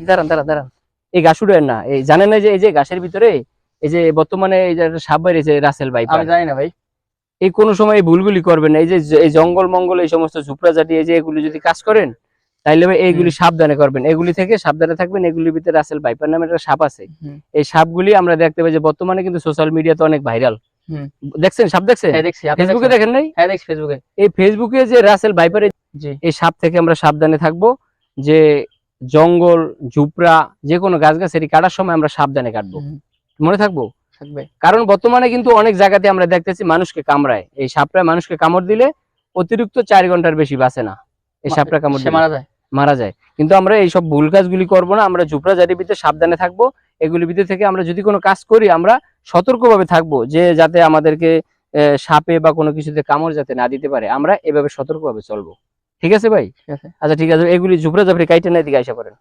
দাঁড়ান দাঁড়ান দাঁড়ান, এই ঘাস উড়েন না। এই জানেন না যে এই যে ঘাসের ভিতরে এই যে বর্তমানে এই যে একটা সাপ বেরিয়েছে রাসেল ভাই, আমি জানি না ভাই। এই কোনো সময় এই ভুলগুলি করবেন না। এই যে এই জঙ্গল মঙ্গল এই সমস্ত ঝুপড়া জাতি এই যে এগুলি যদি কাজ করেন তাইলে ভাই এইগুলি সাবধানে করবেন, এগুলি থেকে সাবধানে থাকবেন। এগুলির ভিতরে রাসেল ভাইপার নামে একটা সাপ আছে। এই সাপগুলি আমরা দেখতে পাই যে বর্তমানে কিন্তু সোশ্যাল মিডিয়াতে অনেক ভাইরাল। দেখছেন সাপ? দেখছেন? হ্যাঁ দেখছি। আপনি ফেসবুকে দেখেন নাই? হ্যাঁ দেখছি ফেসবুকে। এই ফেসবুকে যে রাসেল ভাইপার, জি। এই সাপ থেকে আমরা সাবধানে থাকবো। যে জঙ্গল ঝুপড়া যে কোনো গাছগাছালি কাটার সময় আমরা সাবধানে কাটবো, মনে থাকবো। কারণ বর্তমানে কিন্তু অনেক জায়গাতে আমরা দেখতেছি মানুষকে কামড়ায়, এই সাপটা মানুষকে কামড় দিলে অতিরিক্ত 4 ঘন্টার বেশি বাঁচে না। এই সাপটা কামড় দিলে মারা যায়। কিন্তু আমরা এইসব ভুল কাজগুলি করবো না, আমরা ঝুপড়া জাতির ভিতরে সাবধানে থাকবো। এগুলির ভিতর থেকে আমরা যদি কোনো কাজ করি আমরা সতর্কভাবে থাকবো, যে যাতে আমাদেরকে সাপে বা কোনো কিছুতে কামড় যাতে না দিতে পারে, আমরা এভাবে সতর্কভাবে চলবো। ঠিক আছে ভাই? আচ্ছা ঠিক আছে, এগুলি ঝুপড়া জাফরি কাইটে না দিকে আইসা করেন।